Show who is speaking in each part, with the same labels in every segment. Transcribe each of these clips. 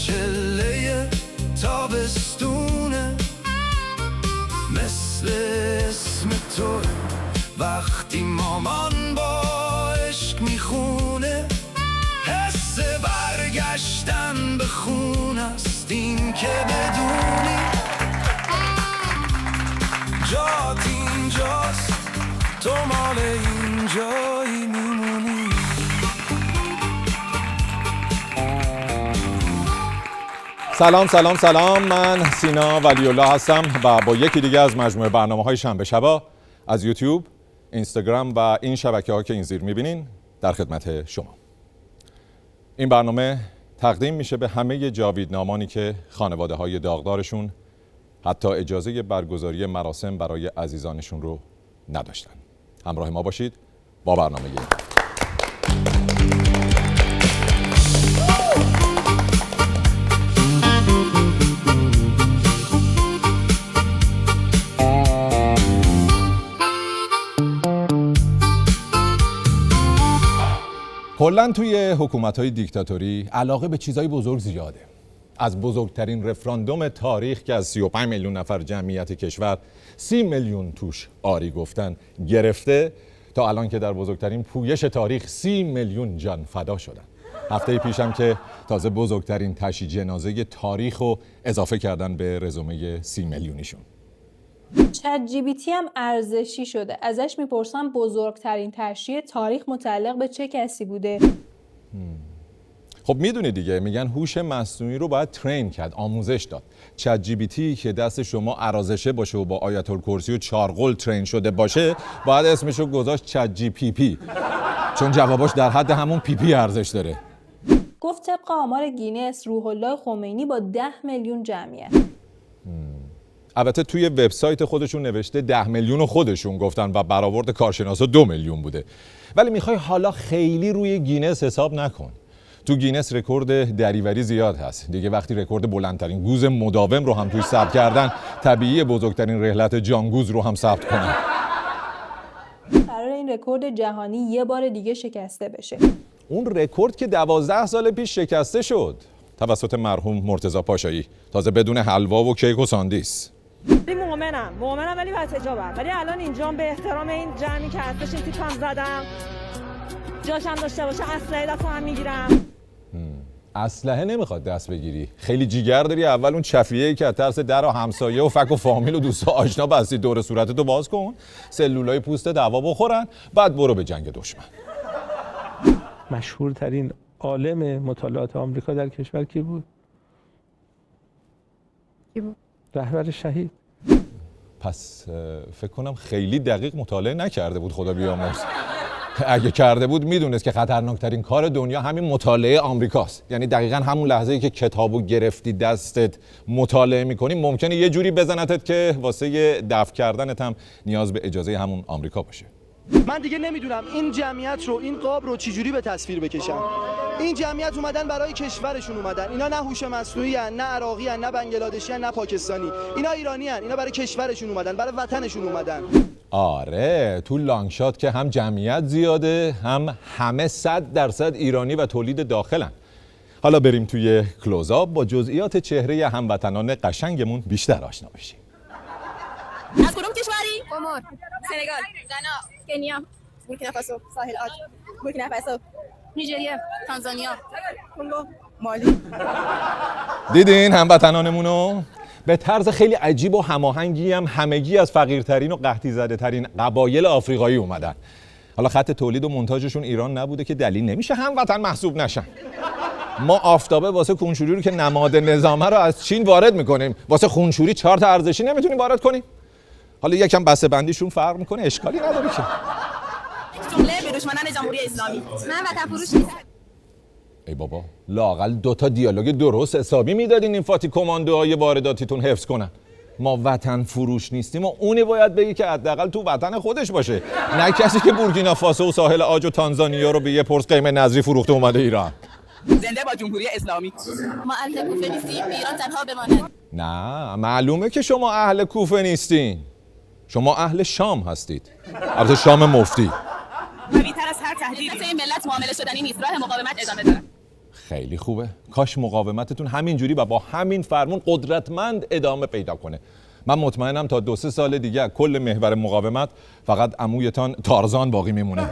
Speaker 1: چله تابستونه، مثل اسم تو وقتی مامان با عشق میخونه. حس برگشتن به خون است این که بدونی جات اینجاست، تو مال اینجایی میمونی.
Speaker 2: سلام، من سینا ولی‌الله هستم و با یکی دیگه از مجموعه برنامه‌های شنبه شبا از یوتیوب، اینستاگرام و این شبکه‌ها که این زیر می‌بینین در خدمت شما. این برنامه تقدیم میشه به همه جاویدنامانی که خانواده‌های داغدارشون حتی اجازه برگزاری مراسم برای عزیزانشون رو نداشتن. همراه ما باشید با برنامه کلاً توی حکومت‌های دیکتاتوری علاقه به چیزای بزرگ زیاده. از بزرگترین رفراندوم تاریخ که از 35 میلیون نفر جمعیت کشور 30 میلیون توش آری گفتن گرفته، تا الان که در بزرگترین پویش تاریخ 30 میلیون جان فدا شدن. هفته پیشم که تازه بزرگترین تشییع جنازه تاریخ رو اضافه کردن به رزومه 30 میلیونیشون.
Speaker 3: چت جی پی تی هم ارزشی شده. ازش میپرسم بزرگترین تشییع تاریخ متعلق به چه کسی بوده؟
Speaker 2: خب میدونی دیگه، میگن هوش مصنوعی رو باید ترین کرد، آموزش داد. چت جی پی تی که دست شما ارازشه باشه و با آیت الکرسی و چارقل ترین شده باشه، باید اسمشو گذاشت چت جی پی پی، چون جواباش در حد همون پی پی ارزش داره.
Speaker 3: گفت طبق آمار گینس روح الله خمینی با 10 میلیون جمعیت.
Speaker 2: البته توی وبسایت خودشون نوشته 10 میلیون خودشون گفتن و برآورد کارشناسا 2 میلیون بوده. ولی میخوای حالا خیلی روی گینس حساب نکن. تو گینس رکورد دریوری زیاد هست. دیگه وقتی رکورد بلندترین گوز مداوم رو هم توش ثبت کردن، طبیعیه بزرگترین رحلت جانگوز رو هم ثبت کنن.
Speaker 3: قرار این رکورد جهانی یه بار دیگه شکسته بشه.
Speaker 2: اون رکورد که 12 سال پیش شکسته شد توسط مرحوم مرتضی پاشایی، تازه بدون حلوا و کیک و ساندیس.
Speaker 4: مؤمنم ولی باید حجابم. ولی الان اینجام به احترام این جمعی که هستش این تیپم زدم، جاشم داشته باشه اسلحه دستم هم میگیرم.
Speaker 2: اسلحه نمیخواد دست بگیری، خیلی جیگر داری. اول اون چفیه‌ای که از ترس در و همسایه و فک و فامیل و دوستا آشنا بستی دور صورتتو باز کن، سلولای پوست دعوا بخورن، بعد برو به جنگ دشمن.
Speaker 5: مشهورترین عالم مطالعات آمریکا در کشور کی بود؟ رهبر شهید.
Speaker 2: پس فکر کنم خیلی دقیق مطالعه نکرده بود، خدا بیامرز. اگه کرده بود میدونست که خطرناکترین کار دنیا همین مطالعه آمریکاست. یعنی دقیقاً همون لحظه‌ای که کتابو گرفتی دستت مطالعه میکنی، ممکنه یه جوری بزنتت که واسه دفع کردنت هم نیاز به اجازه همون آمریکا باشه.
Speaker 6: من دیگه نمیدونم این جمعیت رو، این قاب رو چجوری به تصویر بکشم. این جمعیت اومدن برای کشورشون اومدن. اینا نه هوش مصنوعی ان، نه عراقی ان، نه بنگلادشی ان، نه پاکستانی. اینا ایرانی ان. اینا برای کشورشون اومدن، برای وطنشون اومدن.
Speaker 2: آره، تو لانگشات که هم جمعیت زیاده، هم همه 100% ایرانی و تولید داخلن. حالا بریم توی کلوزآپ با جزئیات چهره هموطنان قشنگمون بیشتر آشنا بشیم.
Speaker 7: از کدوم کشوری؟ قمر، سنگال، غنا، کنیا، بورکینافاسو، ساحل عاج، بورکینافاسو، نیجریه، تانزانیا، کنگو، مالی.
Speaker 2: دیدین هموطنانمونو؟ به طرز خیلی عجیب و هماهنگی هم همگی از فقیرترین و قحطی زده ترین قبایل آفریقایی اومدن. حالا خط تولید و منتاجشون ایران نبوده که دلیل نمیشه هموطن محسوب نشن. ما آفتابه واسه خونشوری رو که نماد نظامه رو از چین وارد میکنیم، واسه خونشوری 4 تا ارزشی نمیتونیم وارد کنیم. حالا یکم بسته بندیشون فرق میکنه، اشکالی نداره که.
Speaker 7: جمله به دشمنان جمهوری اسلامی. من وطن فروش نیستم.
Speaker 2: ای بابا، لااقل 2 تا دیالوگ درست حسابی میدادین این فاتی کماندوهای وارداتیتون حفظ کنن. ما وطن فروش نیستیم و اونی باید بگی که حداقل تو وطن خودش باشه، نه کسی که بورکینافاسو و ساحل عاج و تانزانیا رو به یه پرس قیمه نظری فروخته اومده ایران.
Speaker 8: زنده با جمهوری اسلامی.
Speaker 7: ما اهل کوفه نیستیم، ایران تنها بماند.
Speaker 2: نه، معلومه که شما اهل کوفه نیستین. شما اهل شام هستید. البته شام مفتی.
Speaker 7: قوی‌تر از هر تهدید. این ملت معامله شدنی نیست. راه مقاومت ادامه داره.
Speaker 2: خیلی خوبه. کاش مقاومتتون همینجوری و با همین فرمون قدرتمند ادامه پیدا کنه. من مطمئنم تا 2-3 سال دیگه کل محور مقاومت فقط عمویتان تارزان باقی میمونه.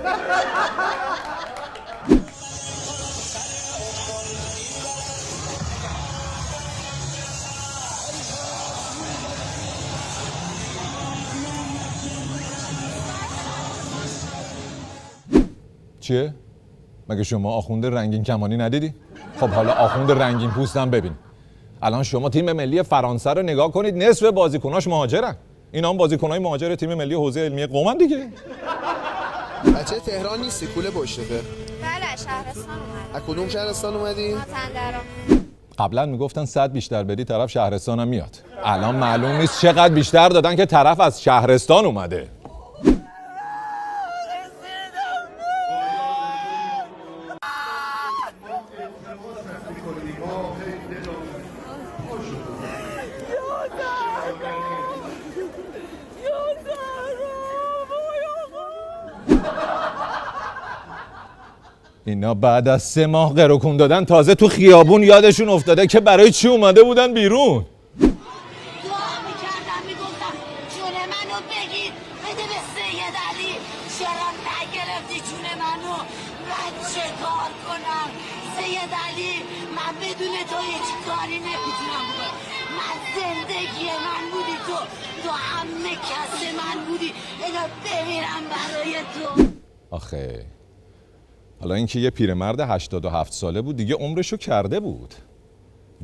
Speaker 2: چیه؟ مگه شما آخوند رنگین کمانی ندیدی؟ خب حالا آخوند رنگین پوستم ببین. الان شما تیم ملی فرانسه رو نگاه کنید، نصف بازیکناش مهاجرن. اینا هم بازیکنای مهاجر تیم ملی حوزه علمی قم دیگه.
Speaker 9: بچه تهران نیستی؟ کوله پشته؟
Speaker 10: بله شهرستان اومدم.
Speaker 9: از کدوم شهرستان اومدی؟
Speaker 10: مازندران.
Speaker 2: قبلا میگفتن 100 بیشتر بدی طرف شهرستان هم میاد. الان معلوم نیست چقدر بیشتر دادن که طرف از شهرستان اومده. اینا بعد از 3 ماه قروکون دادن تازه تو خیابون یادشون افتاده که برای چی اومده بودن بیرون.
Speaker 10: دعا میکردم میگفتم جون منو بگید بده به سید علی. چرا نگرفتی جون منو؟ من چه کار کنم؟ سید علی من بدون تو هیچ کاری نمیتونم بکنم. من زندگی من بودی تو همه کس من بودی. اینا بمیرم برای تو.
Speaker 2: آخه حالا اینکه یه پیرمرد 87 ساله بود دیگه عمرشو کرده بود.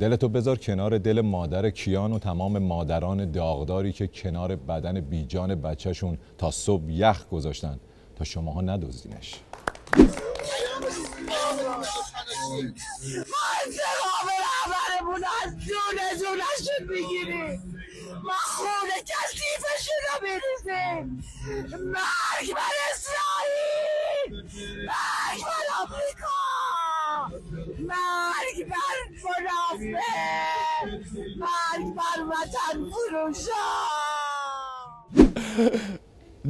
Speaker 2: دلتو بذار کنار دل مادر کیان و تمام مادران داغداری که کنار بدن بیجان بچهشون تا صبح یخ گذاشتن تا شماها ندزدینش.
Speaker 10: ما انتقام رهبرمون از جونشون بگیریم. ما خون کثیفشون رو بریزیم. مرگ بر اسرائیل، مرگ بر آمریکا، مرگ بر منافق، مرگ بر وطن فروشا.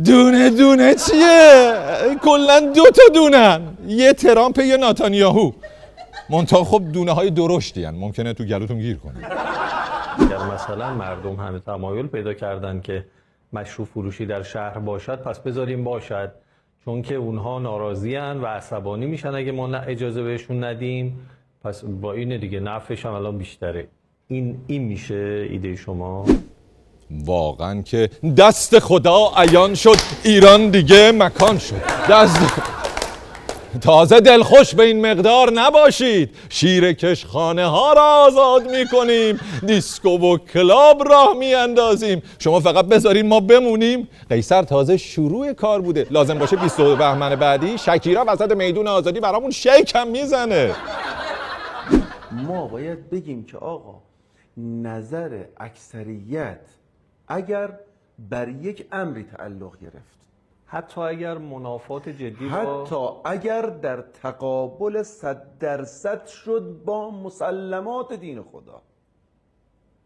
Speaker 2: دونه دونه چیه؟ کلن 2 تا دونن، یه ترامپ یه ناتانیاهو. منتها خب دونه های درشتی هن. ممکنه تو گلوتون گیر کنه.
Speaker 5: اگر مثلا مردم همه تمایل پیدا کردن که مشروب فروشی در شهر باشد پس بذاریم باشد، چون که اونها ناراضی‌اند و عصبانی میشن اگه ما اجازه بهشون ندیم. پس با اینه دیگه نفعش هم الان بیشتره. این میشه ایده شما؟
Speaker 2: واقعا که دست خدا عیان شد، ایران دیگه مکان شد. تازه دلخوش به این مقدار نباشید. شیر کشخانه ها را آزاد می کنیم، دیسکو و کلاب راه می اندازیم. شما فقط بذارین ما بمونیم. قیصر تازه شروع کار بوده. لازم باشه 22 بهمن بعدی شکیرا وسط میدون آزادی برامون شیک هم میزنه.
Speaker 11: ما باید بگیم که آقا نظر اکثریت اگر بر یک امری تعلق گرفت،
Speaker 5: حتی اگر منافات جدی
Speaker 11: حتی اگر در تقابل 100% شد با مسلمات دین خدا،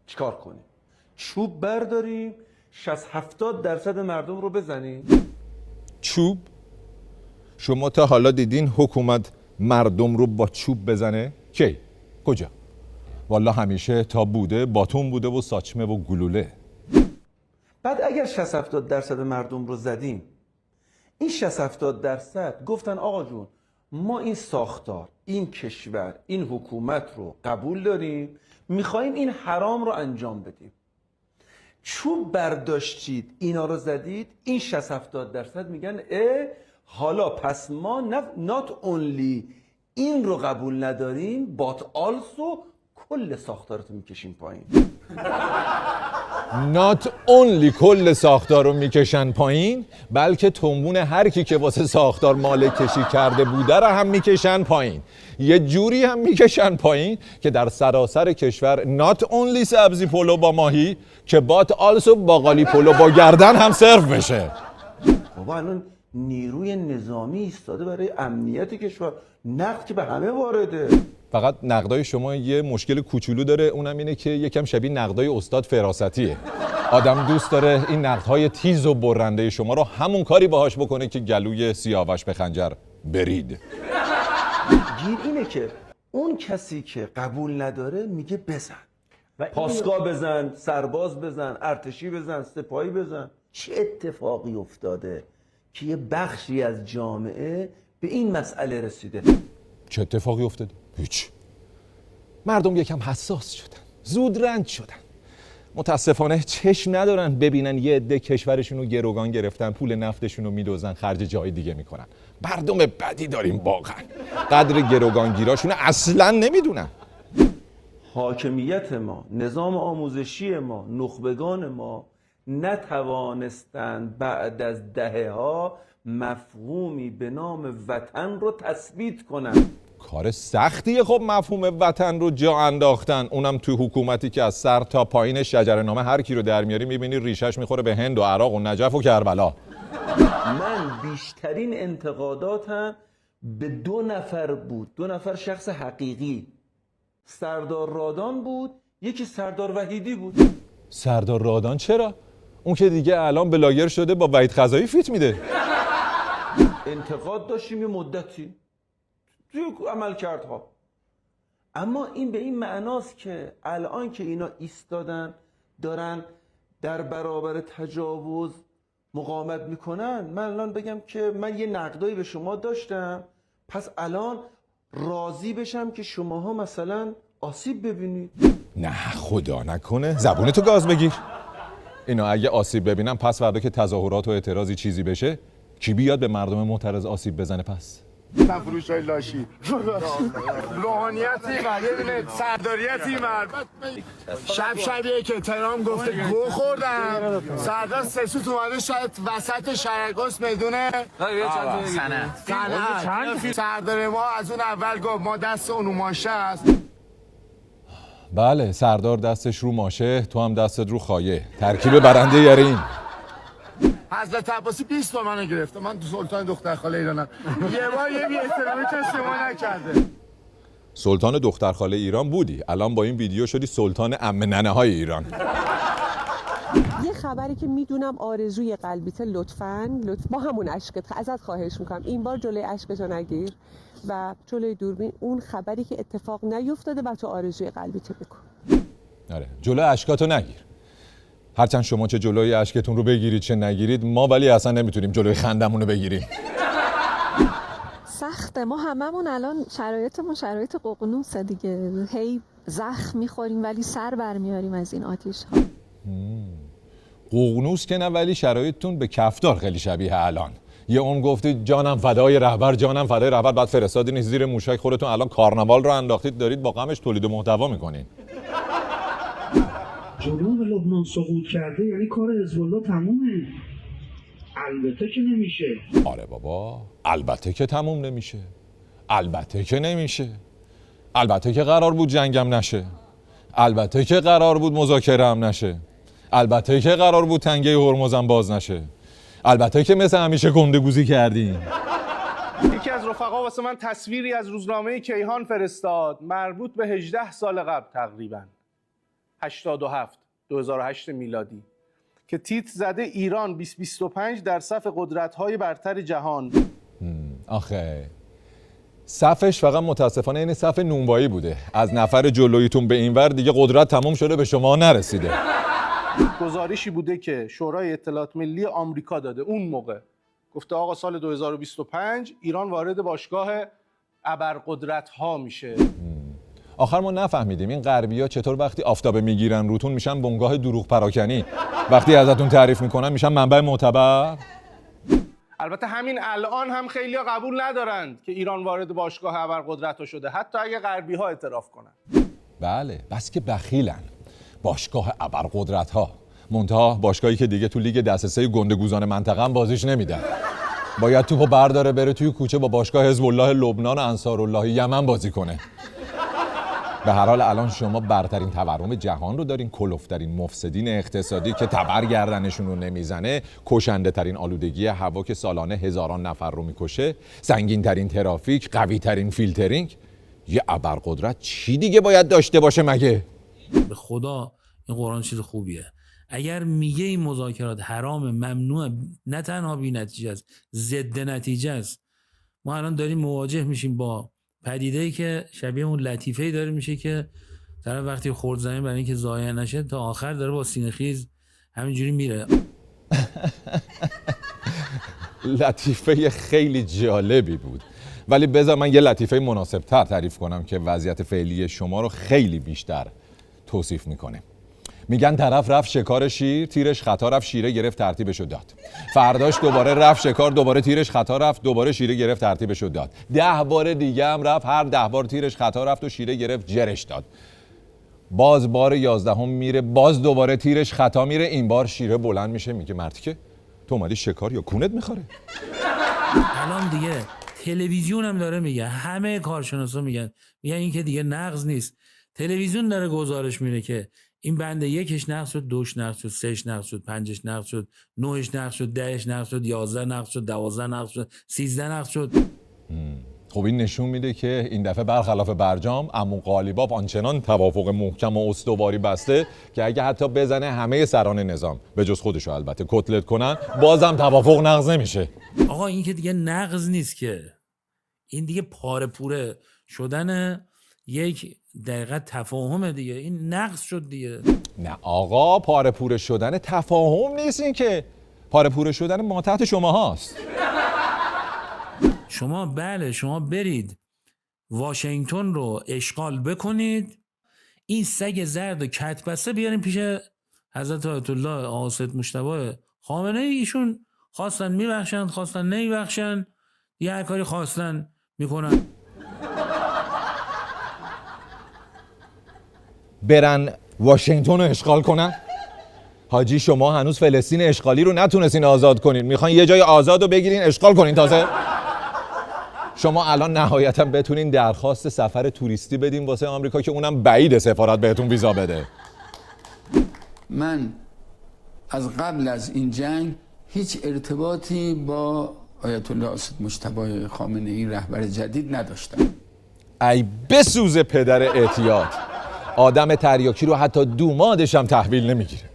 Speaker 11: چیکار کنیم؟ چوب برداریم 60-70% مردم رو بزنیم؟
Speaker 2: چوب؟ شما تا حالا دیدین حکومت مردم رو با چوب بزنه؟ کی؟ کجا؟ والا همیشه تا بوده باتون بوده و ساچمه و گلوله.
Speaker 11: بعد اگر 60-70% مردم رو زدیم، این 60-70% گفتن آقا جون ما این ساختار، این کشور، این حکومت رو قبول داریم، میخواییم این حرام رو انجام بدیم. چوب برداشتید اینا رو زدید، این 60-70% میگن حالا پس ما not only این رو قبول نداریم but also کل ساختارتو میکشیم پایین.
Speaker 2: not only کل ساختار رو میکشن پایین، بلکه تنبون هر کی که واسه ساختار مالک کشی کرده بوده رو هم میکشن پایین. یه جوری هم میکشن پایین که در سراسر کشور not only سبزی پلو با ماهی که but also باقالی پلو با گردن هم سرو بشه.
Speaker 11: بابا الان نیروی نظامی ایستاده برای امنیت کشور، نقد که به همه وارده.
Speaker 2: فقط نقدای شما یه مشکل کوچولو داره، اونم اینه که یکم شبیه نقدای استاد فراستی. آدم دوست داره این نقدهای تیز و برنده شما رو همون کاری باهاش بکنه که گلوی سیاوش به خنجر برید.
Speaker 11: گیر اینه که اون کسی که قبول نداره میگه بزن، پاسگاه بزن، سرباز بزن، ارتشی بزن، سپاهی بزن. چه اتفاقی افتاده که یه بخشی از جامعه به این مسئله رسیده؟
Speaker 2: چه اتفاقی افتاده؟ هیچ. مردم یکم حساس شدن، زود رنج شدن. متاسفانه چشم ندارن ببینن یه عده کشورشون رو گروگان گرفتن، پول نفتشون رو میدوزن، خرج جای دیگه میکنن. مردم بدی داریم واقعا. قدر گروگانگیراشون اصلا نمیدونن.
Speaker 11: حاکمیت ما، نظام آموزشی ما، نخبگان ما نتوانستند بعد از دهه‌ها مفهومی به نام وطن رو تثبیت کنند.
Speaker 2: کار سختیه خب مفهوم وطن رو جا انداختن، اونم تو حکومتی که از سر تا پایین شجره‌نامه هر کی رو در میاری میبینی ریشش میخوره به هند و عراق و نجف و کربلا.
Speaker 11: من بیشترین انتقاداتم به 2 نفر بود، 2 نفر شخص حقیقی. سردار رادان بود، یکی سردار وحیدی بود.
Speaker 2: سردار رادان چرا؟ اون که دیگه الان بلاگر شده با وحید خزایی فیت میده.
Speaker 11: انتقاد داشتیم یه مدتی توی عمل کردها، اما این به این معناست که الان که اینا ایستادن دارن در برابر تجاوز مقاومت میکنن، من الان بگم که من یه نقدایی به شما داشتم، پس الان راضی بشم که شماها مثلا آسیب ببینید؟
Speaker 2: نه خدا نکنه، زبونتو گاز بگیر. اینا اگه آسیب ببینن پس فردا که تظاهرات و اعتراضی چیزی بشه کی بیاد به مردم معترض آسیب بزنه؟ پس
Speaker 12: فروش های لاشی روحانیتی یه سرداریتی مرد شبیه که تهران گفته گو خوردم، سردار سسوت اومده شاید وسط شرقاس میدونه سنت سردار ما از اون اول گفت ما دست اونو ماشه است.
Speaker 2: بله سردار دستش رو ماشه، تو هم دستت رو خایه، ترکیب برنده یارین.
Speaker 12: حضرت عباسی 20 بار منو گرفته، من تو سلطان دخترخاله ایرانم، یه بار یه بی احترامی کسی ما نکرده.
Speaker 2: سلطان دخترخاله ایران بودی، الان با این ویدیو شدی سلطان عمه ننه های ایران.
Speaker 13: یه خبری که میدونم آرزوی قلبیته، لطفاً با همون اشکت ازت خواهش میکنم این بار جلوی اشکتو نگیر و جلوی دوربین اون خبری که اتفاق نیفتاده و تو آرزوی قلبیته بکن.
Speaker 2: آره جلوی اشکاتو نگیر. هرچند شما چه جلوی اشکتون رو بگیرید چه نگیرید، ما ولی اصلا نمیتونیم جلوی خندمون رو بگیریم.
Speaker 14: سخته، ما هممون الان شرایطمون شرایط ققنوسه دیگه، هی زخم میخوریم ولی سر برمیاریم از این آتیش ها.
Speaker 2: ققنوس که نه، ولی شرایطتون به کفتار خیلی شبیه الان. یه اون گفتید جانم فدای رهبر، جانم فدای رهبر، بعد فرستادین زیر موشک، خودتون الان کارناوال رو انداختید دارید با غمش تولید محتوا میکنین.
Speaker 15: جنوب لبنان سقوط کرده یعنی کار حزب الله تمومه. البته که نمیشه.
Speaker 2: آره بابا البته که تموم نمیشه، البته که نمیشه، البته که قرار بود جنگم نشه، البته که قرار بود مذاکره هم نشه، البته که قرار بود تنگه هرمزم باز نشه، البته که مثل همیشه گندگوزی کردیم.
Speaker 16: یکی از رفقا واسه من تصویری از روزنامه کیهان فرستاد مربوط به 18 سال قبل تقریبا 2008 میلادی که تیتر زده ایران 2025 در صف قدرت‌های برتر جهان.
Speaker 2: آخه صفش فقط متاسفانه این صف نونوایی بوده، از نفر جلویتون به این ور دیگه قدرت تموم شده به شما نرسیده.
Speaker 16: گزارشی بوده که شورای اطلاعات ملی آمریکا داده اون موقع، گفته آقا سال 2025 ایران وارد باشگاه ابرقدرت‌ها میشه.
Speaker 2: آخر ما نفهمیدیم این غربی‌ها چطور وقتی آفتابه میگیرن روتون میشن بنگاه دروغ پراکنی، وقتی ازتون تعریف میکنن میشن منبع معتبر.
Speaker 16: البته همین الان هم خیلی‌ها قبول ندارند که ایران وارد باشگاه ابرقدرت‌ها شده، حتی اگه غربی‌ها اعتراف کنن.
Speaker 2: بله بس که بخیلن. باشگاه ابرقدرت‌ها، منتها باشگاهی که دیگه تو لیگ دسته گندگوزان منطقه هم بازیش نمیدن. باید توپو برداره بره توی کوچه با باشگاه حزب الله لبنان و انصارالله یمن بازی کنه. به هر حال الان شما برترین تورم جهان رو دارین، کلفترین مفسدین اقتصادی که تبر گردنشون رو نمیزنه، کشنده ترین آلودگی هوا که سالانه هزاران نفر رو میکشه، سنگین ترین ترافیک، قوی ترین فیلترینگ. یه ابرقدرت چی دیگه باید داشته باشه مگه؟
Speaker 17: به خدا این قرآن چیز خوبیه. اگر میگه این مذاکرات حرام، ممنوع، نه تنها بی نتیجه است، ضد نتیجه است. ما الان داریم مواجه میشیم با پدیده‌ای که شبیه اون لطیفه‌ای داره میشه که طرف وقتی خورد زمین برای اینکه ضایع نشه تا آخر داره با سینه‌خیز همینجوری میره.
Speaker 2: لطیفه خیلی جالبی بود، ولی بذار من یه لطیفه مناسب‌تر تعریف کنم که وضعیت فعلی شما رو خیلی بیشتر توصیف میکنه. میگن طرف رفت شکار شیر، تیرش خطا رفت، شیره گرفت ترتیبشو داد. فرداش دوباره رفت شکار، دوباره تیرش خطا رفت، دوباره شیره گرفت ترتیبشو داد. 10 بار دیگه هم رفت، هر 10 بار تیرش خطا رفت و شیره گرفت جرش داد. باز بار 11 میره، باز دوباره تیرش خطا میره. این بار شیره بلند میشه میگه مردی که تو اومدی شکار یا کونت میخوره؟
Speaker 17: الان دیگه تلویزیون هم داره میگه، همه کارشناسا میگن این که دیگه نقض نیست. تلویزیون داره گزارش میره که این بنده 1 نقض شد، 2 نقض شد، 3 نقض شد، 5 نقض شد، 9 نقض شد، 10 نقض شد، 11 نقض شد، 12 نقض شد، 13 نقض شد.
Speaker 2: خب این نشون میده که این دفعه برخلاف برجام عمو قالیباف آنچنان توافق محکم و استواری بسته که اگه حتی بزنه همه سران نظام به جز خودشو البته کتلت کنن بازم توافق نقض نمیشه.
Speaker 17: آقا این که دیگه نقض نیست که، این دیگه پاره پوره شدن یک دقیقه تفاهم دیگه، این نقض شد دیگه.
Speaker 2: نه آقا، پاره پوره شدن تفاهم نیست، این که پاره پوره شدن ما تحت شما هاست.
Speaker 17: شما برید واشنگتن رو اشغال بکنید، این سگ زرد و کتبسته بیارین پیش حضرت آیت الله آقا سید مجتبی خامنه ای. ایشون خواستن میبخشن، خواستن نمیبخشن، یه هر کاری خواستن میکنن.
Speaker 2: برن واشنگتن رو اشغال کنن؟ حاجی شما هنوز فلسطین اشغالی رو نتونستین آزاد کنین، میخواین یه جای آزاد رو بگیرین اشغال کنین تازه؟ شما الان نهایتا بتونین درخواست سفر توریستی بدین واسه آمریکا که اونم بعید سفارت بهتون ویزا بده.
Speaker 18: من از قبل از این جنگ هیچ ارتباطی با آیت الله سید مجتبی خامنه ای رهبر جدید نداشتم.
Speaker 2: ای بسوز پدر اعتیاد، آدم تریاکی رو حتی دومادش هم تحویل نمیگیره.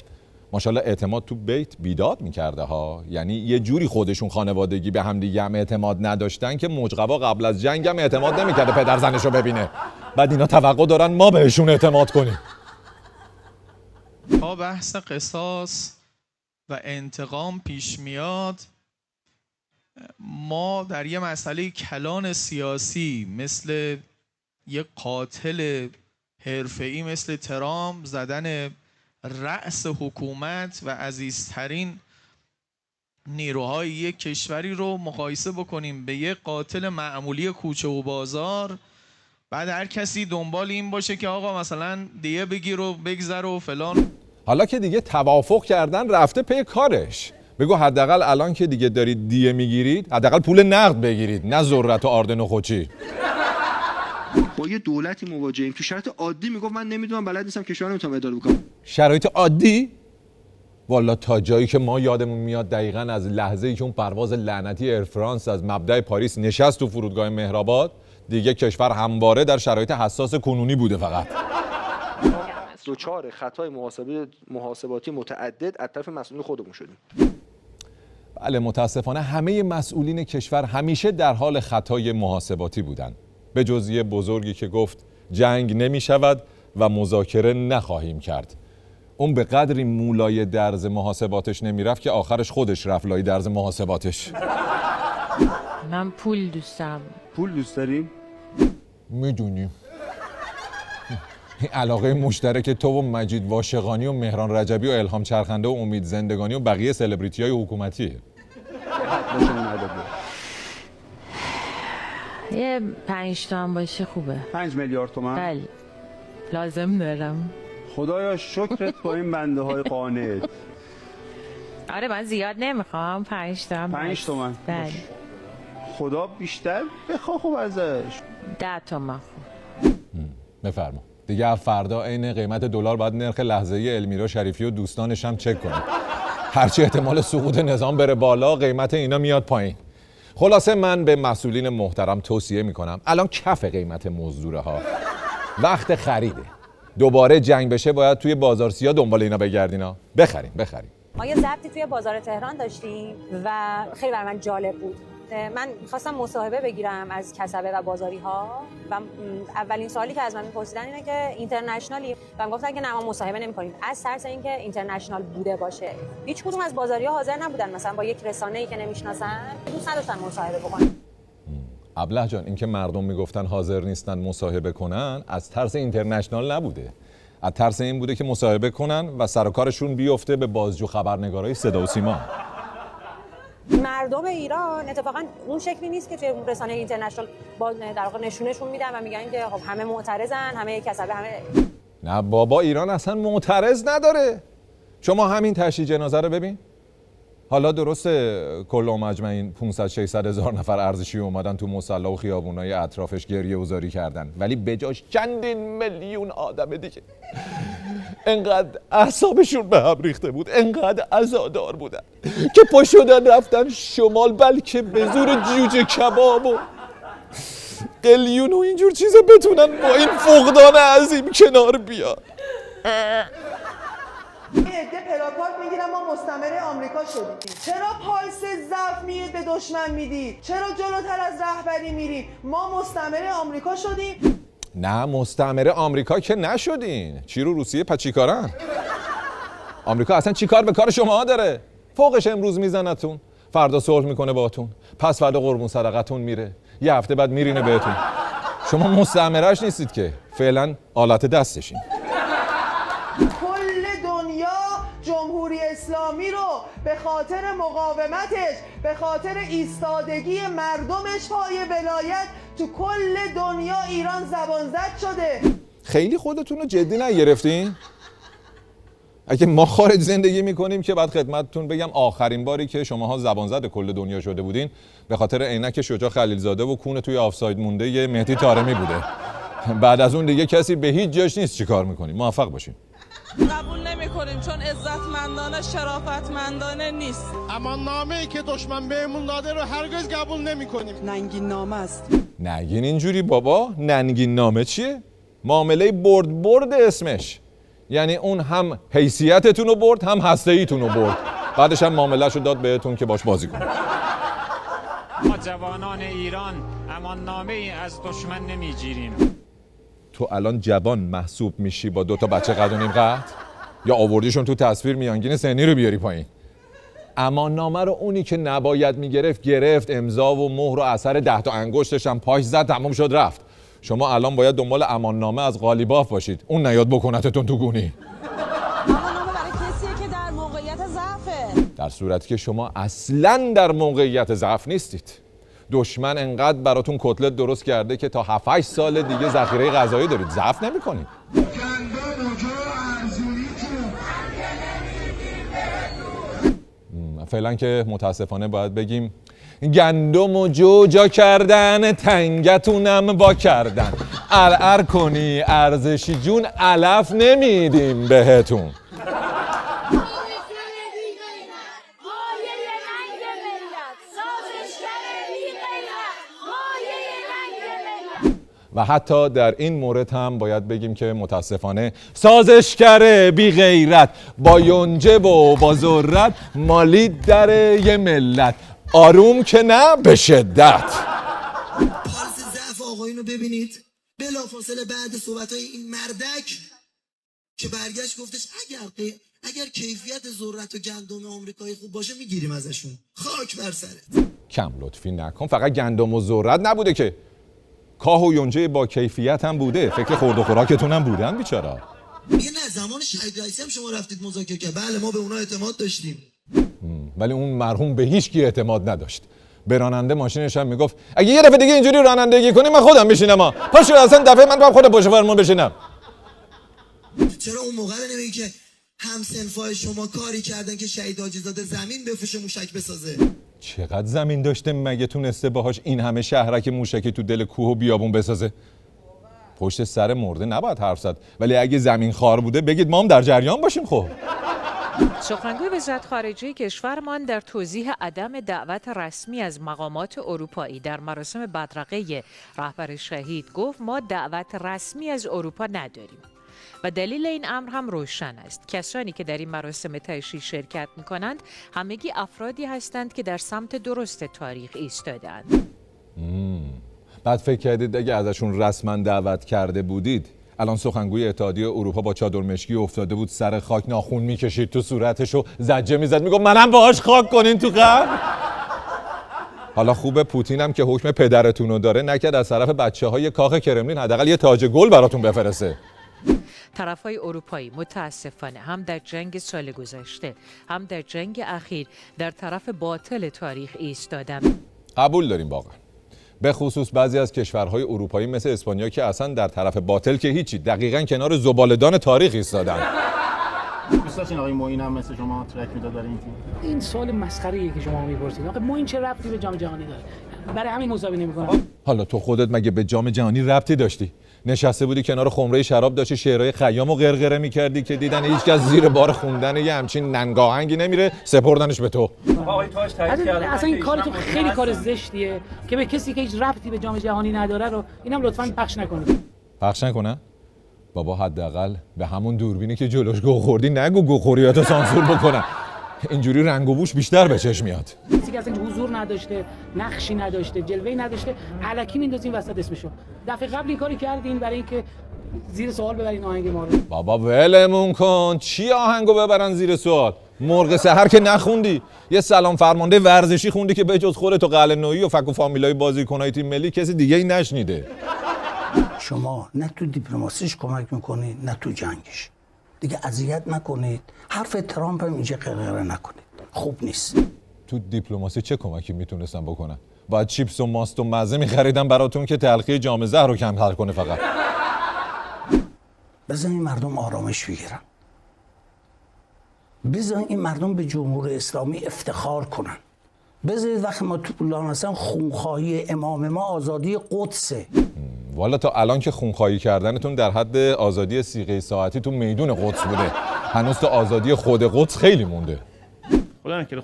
Speaker 2: ماشاءالله اعتماد تو بیت بیداد میکرده ها، یعنی یه جوری خودشون خانوادگی به هم دیگه هم اعتماد نداشتن که مجقبا قبل از جنگ هم اعتماد نمیکرده پدر زنشو ببینه، بعد اینا توقع دارن ما بهشون اعتماد کنیم.
Speaker 19: تا بحث قصاص و انتقام پیش میاد، ما در یه مسئله کلان سیاسی مثل یه قاتل حرفه‌ای مثل ترامپ زدن رأس حکومت و عزیزترین نیروهای یک کشوری رو مقایسه بکنیم به یک قاتل معمولی کوچه و بازار، بعد هر کسی دنبال این باشه که آقا مثلا دیه بگیر و بگذر و فلان.
Speaker 2: حالا که دیگه توافق کردن رفته پی کارش، بگو حداقل الان که دیگه دارید دیه میگیرید حداقل پول نقد بگیرید، نه ذرت و آرد نخوچی.
Speaker 6: با یه دولتی مواجهیم تو شرایط عادی میگفت من نمیدونم بلد نیستم کشور نمیتونم اداره بکنم.
Speaker 2: شرایط عادی؟ والا تا جایی که ما یادمون میاد دقیقاً از لحظه‌ای که اون پرواز لعنتی ایر فرانس از مبدأ پاریس نشست تو فرودگاه مهرآباد، دیگه کشور همواره در شرایط حساس کنونی بوده. فقط
Speaker 6: دوچار خطای محاسباتی متعدد از طرف مسئولین خودمون شدیم.
Speaker 2: بله، متاسفانه همه مسئولین کشور همیشه در حال خطای محاسباتی بودن، به جز یه بزرگی که گفت جنگ نمی شود و مذاکره نخواهیم کرد. اون به قدری مولای درز محاسباتش نمی رفت که آخرش خودش رفت لای درز محاسباتش.
Speaker 20: من پول دوست دارم.
Speaker 6: پول دوست داریم؟
Speaker 2: میدونیم. علاقه مشترک تو و مجید واشقانی و مهران رجبی و الهام چرخنده و امید زندگانی و بقیه سلبریتی های حکومتیه.
Speaker 20: یه 5 تومن باشه خوبه.
Speaker 15: 5 میلیارد تومن؟
Speaker 20: بله لازم دارم.
Speaker 15: خدایا شکرت با این بنده های قانع.
Speaker 20: آره من زیاد نمیخوام، 5 تومن.
Speaker 15: 5 تومن؟
Speaker 20: بله.
Speaker 15: خدا بیشتر بخواه خوب ازش.
Speaker 20: 10 تومن خوب.
Speaker 2: بفرما. دیگه فردا عین قیمت دلار باید نرخ لحظه‌ای المیرا شریفی و دوستانش هم چک کنیم. هرچی احتمال سقوط نظام بره بالا قیمت اینا میاد پایین. خلاصه من به مسئولین محترم توصیه میکنم الان کف قیمت مزدوره ها، وقت خریده. دوباره جنگ بشه باید توی بازار سیاه دنبال اینا بگردینا. بخریم.
Speaker 21: ما یه ضبطی توی بازار تهران داشتیم و خیلی برای من جالب بود. من خواستم مصاحبه بگیرم از کسبه و بازاری ها و اولین سوالی که از من می‌پرسیدن اینه که اینترنشنالی و من گفتم که نه ما مصاحبه نمی‌کنیم از ترس اینکه اینترنشنال بوده باشه. هیچ کدوم از بازاری‌ها حاضر نبودن مثلا با یک رسانه‌ای که نمی‌شناسن دوست نداشتن مصاحبه بکنن.
Speaker 2: ابله جان اینکه مردم میگفتن حاضر نیستن مصاحبه کنن از ترس اینترنشنال نبوده. از ترس این بوده که مصاحبه کنن و سر و کارشون بیفته به بازجو خبرنگارای صدا و سیما.
Speaker 21: مردم ایران اتفاقا اون شکلی نیست که توی رسانه اینترنشنال در واقع نشونشون میدن و میگن که خب همه معترضن، همه کسبه، همه.
Speaker 2: نه بابا، ایران اصلا معترض نداره. شما همین تشییع جنازه رو ببین. حالا درسته کل مجمعین 500-600 هزار نفر ارزشی اومدن تو مصلا و خیابونای اطرافش گریه و زاری کردن، ولی بجاش چندین میلیون آدم دیگه انقدر اعصابشون به هم ریخته بود، انقدر عزادار بودن که پا شدن رفتن شمال، بلکه به زور جوجه کباب و قلیون و اینجور چیزا بتونن با این فقدان عظیم کنار بیان.
Speaker 22: این عده پلاکارد میگیرن ما مستعمره آمریکا شدیم. چرا پالس ضعف میید به دشمن میدید؟ چرا جلوتر از رهبری میرید؟ ما مستعمره آمریکا شدیم؟
Speaker 2: نه مستعمره آمریکا که نشدین. چی رو روسیه پچیکارن؟ آمریکا اصلا چی کار به کار شما داره؟ فوقش امروز میزنتون، فردا صلح میکنه باهاتون، پس فردا قربون صدقتون میره، یه هفته بعد میرینه بهتون. شما مستعمرهش نیستید که، فعلا آلت دستشین.
Speaker 22: جمهوری اسلامی رو به خاطر مقاومتش، به خاطر ایستادگی مردمش پای ولایت تو کل دنیا ایران زبان زد شده.
Speaker 2: خیلی خودتون رو جدی نگرفتین؟ اگه ما خارج زندگی میکنیم که بعد خدمتتون بگم آخرین باری که شماها زبان زد کل دنیا شده بودین به خاطر عینک شجاع خلیلزاده و کون توی آفساید مونده یه مهدی طارمی بوده. بعد از اون دیگه کسی به هیچ جاش نیست. چیکار میکنیم؟ موفق باشین.
Speaker 4: قبول نمی کنیم چون عزتمندانه، شرافتمندانه نیست.
Speaker 12: اما نامه‌ای که دشمن بهمون داده رو هرگز قبول نمی کنیم.
Speaker 22: ننگین نامه است.
Speaker 2: نگین اینجوری بابا. ننگین نامه چیه؟ معامله برد اسمش. یعنی اون هم حیثیتتون رو برد هم هسته‌ایتون رو برد. بعدش هم معامله‌ش رو داد بهتون که باش بازی کنید.
Speaker 23: ما جوانان ایران امان نامه‌ای از دشمن نمیگیریم.
Speaker 2: تو الان جوان محسوب میشی با 2 بچه قد و نیم قد؟ یا آوردیشون تو تصویر میانگین سنی رو بیاری پایین؟ اماننامه رو اونی که نباید میگرفت گرفت، امضا و مهر و اثر 10 تا انگشتش هم پاش زد، تموم شد رفت. شما الان باید دنبال اماننامه از قالیباف باشید، اون نیاد بکنتتون تو گونی.
Speaker 4: اماننامه برای کسیه که در موقعیت ضعفه.
Speaker 2: در صورتی که شما اصلاً در موقعیت ضعف نیستید. دشمن انقدر براتون کتلت درست کرده که تا 7-8 سال دیگه ذخیره غذایی دارید، ضعف نمی‌کنید. فعلا که متاسفانه باید بگیم گندم و جو جا کردن، تنگتونم وا کردن، ار کنی ارزشی جون علف نمیدیم بهتون. و حتی در این مورد هم باید بگیم که متاسفانه سازشگر بی غیرت با یونجه و با ذرت مالید در یه ملت، آروم که نه به شدت.
Speaker 24: پالس ضعف آقایون رو ببینید، بلافاصله بعد صحبت‌های این مردک که برگشت گفتش اگر کیفیت ذرت و گندم آمریکایی خوب باشه میگیریم ازشون، خاک بر سرت.
Speaker 2: کم لطفی نکن، فقط گندم و ذرت نبوده که، کاه و یونجه با کیفیت هم بوده، فکر خورد و خوراکتون هم بودن بیچارا.
Speaker 24: میگه نه زمان شهید رئیسی هم شما رفتید مذاکره کرد. بله ما به اونا اعتماد داشتیم.
Speaker 2: ولی اون مرحوم به هیچ کی اعتماد نداشت. به راننده ماشینش هم میگفت اگه یه دفعه دیگه اینجوری رانندگی کنی من خودم میشینم. پاشو اصلا دفعه من باید خودم پشت فرمون بشینم.
Speaker 24: چرا اون موقع نمیگی که همسنفای شما کاری کردن که شهید حاجی‌زاده زمین بفروشه موشک بسازه؟
Speaker 2: چقدر زمین داشته مگه تونسته باهاش این همه شهرک موشکی تو دل کوه و بیابون بسازه؟ پشت سر مرده نباید حرف زد، ولی اگه زمین خار بوده بگید ما هم در جریان باشیم. خب
Speaker 20: سخنگوی وزارت خارجه کشورمان در توضیح عدم دعوت رسمی از مقامات اروپایی در مراسم بدرقه رهبر شهید گفت ما دعوت رسمی از اروپا نداریم. و دلیل این امر هم روشن است. کسانی که در این مراسم تشییع شرکت می‌کنند همگی افرادی هستند که در سمت درست تاریخ ایستادند.
Speaker 2: بعد فکر کردید اگه ازشون رسما دعوت کرده بودید الان سخنگوی اتحادیه اروپا با چادر مشکی افتاده بود سر خاک، ناخون میکشید تو صورتش و زجه میزد میگفت منم باهاش خاک کنین تو قبر. حالا خوبه پوتین هم که حکم پدرتون رو داره نکرد از طرف بچه‌های کاخ کرملین حداقل یه تاج گل براتون بفرسته.
Speaker 20: طرف‌های اروپایی متاسفانه هم در جنگ سال گذشته هم در جنگ اخیر در طرف باطل تاریخ ایستادند.
Speaker 2: قبول داریم واقعا. به خصوص بعضی از کشورهای اروپایی مثل اسپانیا که اصلا در طرف باطل که هیچی، دقیقاً کنار زباله‌دان تاریخ ایستادن.
Speaker 1: دوست داشتین آقای معین هم مثل شما ترک میداد برای این تیم؟ این سوال مسخره‌ایه که شما میپرسید. آخه معین چه ربطی به جام جهانی داره؟ برای همین مساوی نمی‌کنه.
Speaker 2: حالا تو خودت مگه به جام جهانی ربطی داشتی؟ نشسته بودی کنار خمره شراب داشتی شعرهای خیام و غرغره می‌کردی که دیدن هیچکس زیر بار خوندن یه همچین ننگاهنگی نمیره، سپردنش به تو.
Speaker 1: اصلا این کارتون خیلی کار زشتیه که به کسی که هیچ ربطی به جام جهانی نداره رو اینم لطفاً پخش نکنید.
Speaker 2: پخش نکنه؟ بابا حداقل به همون دوربینی که جلوش گو خوردی نگو گو خوریاتو سانسور بکنن. اینجوری رنگ و بوش بیشتر به چشم میاد.
Speaker 1: کسی که اصلا حضور نداشته، نقشی نداشته، جلوه‌ای نداشته، الکی میندازین وسط اسمشو. دفعه قبل این کاری کردین برای اینکه زیر سوال ببرین آهنگ ما رو.
Speaker 2: بابا ولمون کن، چی آهنگو ببرن زیر سوال؟ مرغ سحر که نخوندی، یه سلام فرمانده ورزشی خوندی که به جز خودت و قلعه نویی و فک و فامیلای بازیکنای تیم ملی کسی دیگه ای نشنیده.
Speaker 15: شما نه تو دیپلماسیش کمک میکنید نه تو جنگش. دیگه اذیت نکنید. حرف ترامپ هم اینجا قرقره نکنید. خوب نیست.
Speaker 2: تو دیپلماسی چه کمکی میتونستم بکنم؟ باید چیپس و ماست و مزه میخریدم براتون که تلخی جام زهر رو کمتر کنه فقط.
Speaker 15: بزن این مردم آرامش بگیرن. بزن این مردم به جمهوری اسلامی افتخار کنن. بذارید وقتی ما تو پولان هستن خونخواهی امام ما آزادی قدسه.
Speaker 2: والا تا الان که خونخواهی کردنتون در حد آزادی سیغه ساعتی تو میدون قدس بوده. هنوز تا آزادی خود قدس خیلی مونده.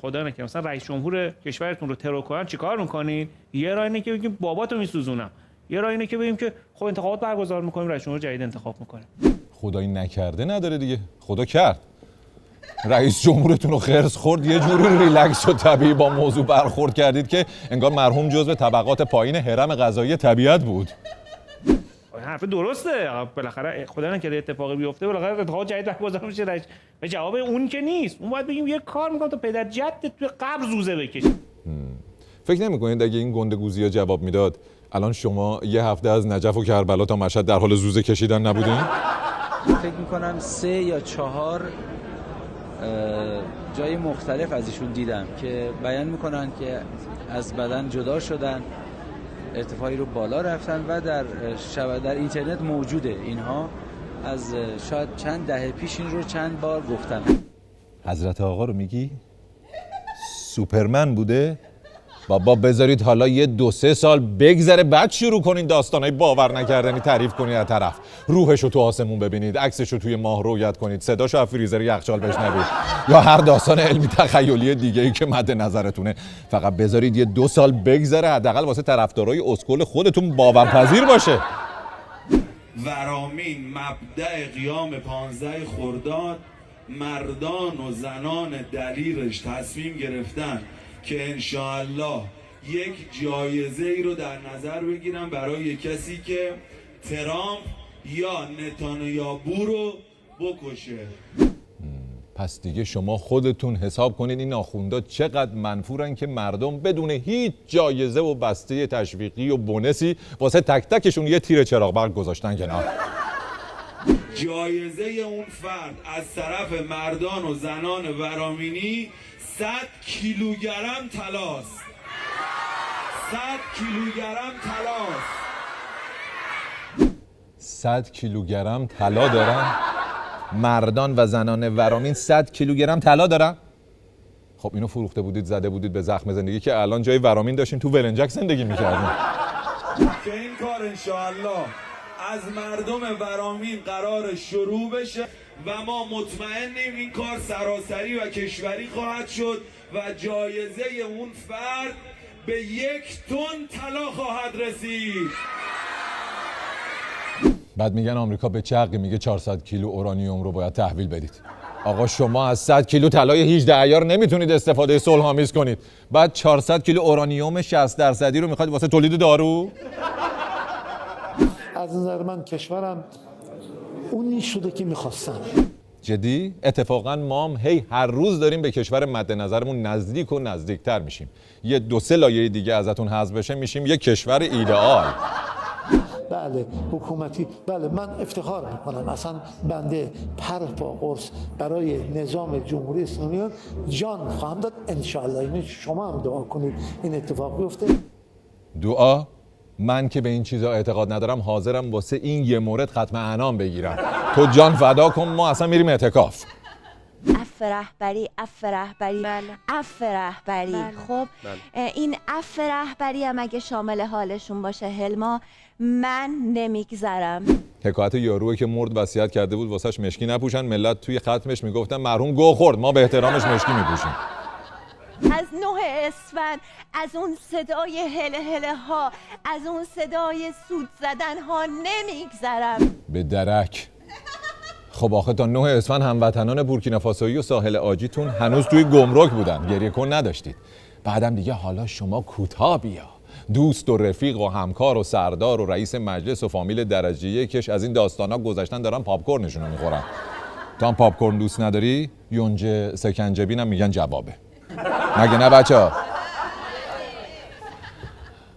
Speaker 23: خدا نکنه مثلا رئیس جمهور کشورتون رو ترور کنن چیکار میکنین؟ یه راه اینه که بگیم باباتو میسوزونم، یه راه اینه که بگیم که خب انتخابات برگزار میکنیم رئیس جمهور جدید انتخاب میکنیم.
Speaker 2: خدایی نکرده نداره دیگه، خدا کرد. رئیس جمهورتون رو خرس خورد، یه جوری ریلکس و طبیعی با موضوع برخورد کردید که انگار مرحوم جزو طبقات پایین هرم غذایی طبیعت بود.
Speaker 23: حرف درسته، بالاخره خدا نکنه اتفاقی بیفته، بالاخره انتخابات جدید برگزار میشه رئیس. به جواب اون که نیست، اون باید بگیم یه کار میکنم تا پدر جدت تو قبر زوزه بکشه.
Speaker 2: فکر نمی‌کنید اگه این گندگوزی‌ها جواب میداد الان شما یه هفته از نجف و کربلا تا مشهد در حال زوزه کشیدن نبودین؟
Speaker 3: فکر میکنم 3 یا 4 جای مختلف از ایشون دیدم که بیان میکنن که از بدن جدا شدن، ارتفاعی رو بالا رفتن و در اینترنت موجوده. اینها از شاید چند دهه پیش این رو چند بار گفتن.
Speaker 2: حضرت آقا رو میگی؟ سوپرمن بوده؟ بابا بذارید حالا یه 2-3 سال بگذره بعد شروع کنین داستانای باور نکردنی تعریف کنید از طرف. روحشو تو آسمون ببینید، عکسشو توی ماه رویت کنید، صداشو از فریزر یخچال بشنوید یا هر داستان علمی تخیلی دیگه‌ای که مد نظرتونه. فقط بذارید یه 2 سال بگذره حداقل واسه طرفدارای اسکول خودتون باورپذیر باشه.
Speaker 7: ورامین مبدأ قیام 15 خرداد مردان و زنان دلیرش تصمیم گرفتن که انشاءالله یک جایزه ای رو در نظر بگیرن برای کسی که ترامپ یا نتانیاهو رو بکشه.
Speaker 2: پس دیگه شما خودتون حساب کنید این آخوندا چقدر منفورن که مردم بدون هیچ جایزه و بسته تشویقی و بونسی واسه تک تکشون یه تیر چراغ برق گذاشتن کنار.
Speaker 7: جایزه اون فرد از طرف مردان و زنان ورامینی 100 کیلوگرم طلاست. 100 کیلوگرم طلاست.
Speaker 2: 100 کیلوگرم طلا دارن؟ مردان و زنان ورامین 100 کیلوگرم طلا دارن؟ خب اینو فروخته بودید زده بودید به زخم زندگی که الان جای ورامین داشتین تو ولنجک زندگی میکردین.
Speaker 7: که این کار انشاءالله از مردم ورامین قرار شروع بشه و ما مطمئنیم این کار سراسری و کشوری خواهد شد و جایزه اون فرد به 1 تن طلا خواهد رسید.
Speaker 2: بعد میگن آمریکا به چقی میگه 400 کیلو اورانیوم رو باید تحویل بدید. آقا شما از 100 کیلو طلای 18 عیار نمیتونید استفاده صلح‌آمیز کنید. بعد 400 کیلو اورانیوم 60% رو میخواید واسه تولید دارو؟
Speaker 5: از نظر من کشورم اونی شده که میخواستم.
Speaker 2: جدی؟ اتفاقا ما هر روز داریم به کشور مد نظرمون نزدیک و نزدیکتر میشیم. یه 2-3 لایه دیگه ازتون حذف بشه میشیم یه کشور ایدئال.
Speaker 5: بله حکومتی، بله من افتخار میکنم، اصلا بنده پر پا قرص برای نظام جمهوری اسلامی جان خواهم داد انشاءالله. این شما هم دعا کنید این اتفاق بیفته.
Speaker 2: دعا؟ من که به این چیزا اعتقاد ندارم حاضرم واسه این یه مورد ختم انعام بگیرم. تو جان فدا کن، ما اصلا میریم اعتکاف.
Speaker 8: عفو رهبری، عفو رهبری، عفو رهبری. خب این عفو رهبری هم اگه شامل حالشون باشه هلما، من نمیگذرم.
Speaker 2: حکایت یارویی که مرد وصیت کرده بود واسش مشکی نپوشن، ملت توی ختمش میگفتن مرحوم گو خورد، ما به احترامش مشکی میپوشیم.
Speaker 8: از 9 اسفند، از اون صدای هله هله ها، از اون صدای سود زدن ها نمیگذرم.
Speaker 2: به درک. خب آخه تا 9 اسفند هموطنان بورکینافاسویی و ساحل عاجیتون هنوز توی گمرک بودن، گریه کن نداشتید. بعدم دیگه حالا شما کوتاه بیا. دوست و رفیق و همکار و سردار و رئیس مجلس و فامیل درجه یکش از این داستانا گذشتن دارن پاپکورنشون رو میخورن. تو هم پاپکورن دوست نداری؟ یونجه سکنجبین هم میگن جوابه. مگه نه بچه‌ها؟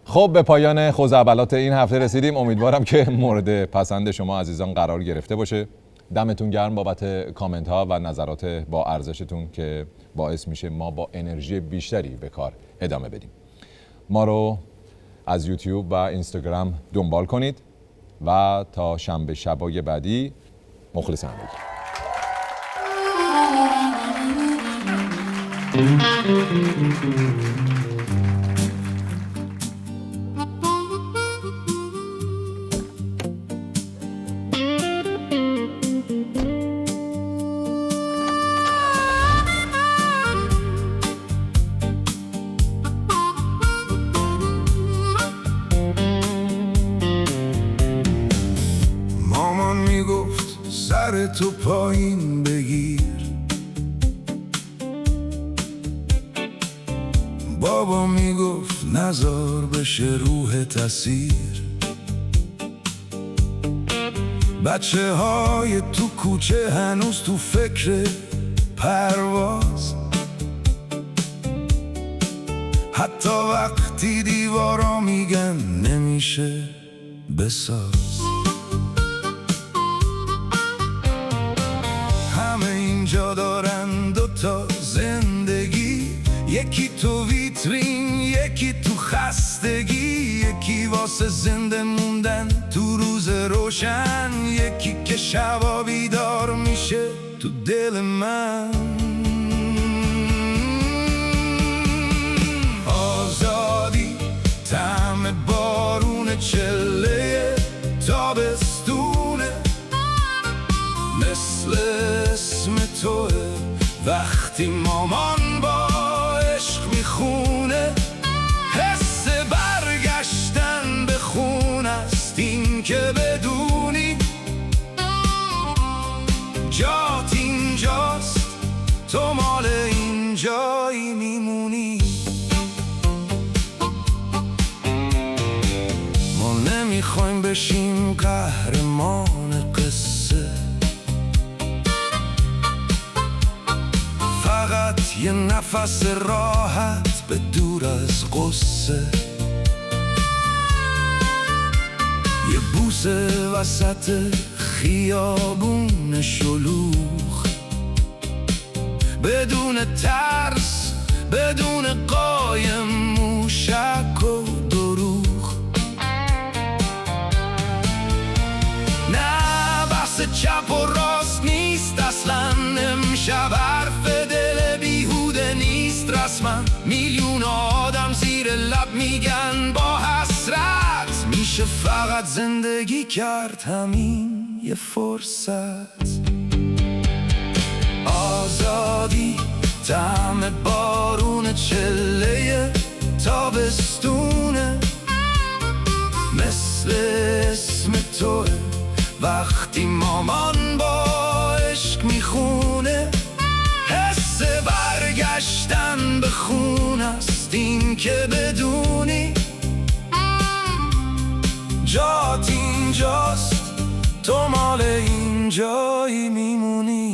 Speaker 2: خب به پایان خزعبلات این هفته رسیدیم. امیدوارم که مورد پسند شما عزیزان قرار گرفته باشه. دمتون گرم بابت کامنت ها و نظرات با ارزشتون که باعث میشه ما با انرژی بیشتری به کار ادامه بدیم. ما رو از یوتیوب و اینستاگرام دنبال کنید و تا شنبه شبای بعدی مخلص همگی.
Speaker 9: مامان میگفت سر تو پایین بگیر، بابا میگفت نزار بشه روح تسیر. بچه های تو کوچه هنوز تو فکر پرواز، حتی وقتی دیوارا میگن نمیشه بساز. همه اینجا دارن دوتا زندگی، یکی تو ویترین، یکی تو خستگی، یکی واسه زنده موندن تو روز روشن، یکی که شبا بیدار میشه تو دل من. آزادی طعم بارون چله تابستونه، مثل اسم توه وقتی مامان با عشق میخونه. حس برگشتن به خون است این که بدونی جات اینجاست، تو مال اینجایی میمونی. ما نمیخوایم بشیم قهرمان قصه، فقط یه نفس راحت به دور از قصه، یه بوسه وسط خیابون شلوغ، بدون ترس، بدون قایم موشک و دروغ. نه بحث چپ و راست نیست اصلا، امشب حرف دل بیهوده نیست رسما. میلیون آدم زیر لب میگن با حسرت، میشه فقط زندگی کرد همین یه فرصت. آزادی طعم بارون چله تابستونه، مثل اسم توه وقتی مامان با عشق میخونه، حس برگشتن به خون است این که بدونی جات اینجاست، تو مال اینجایی میمونی.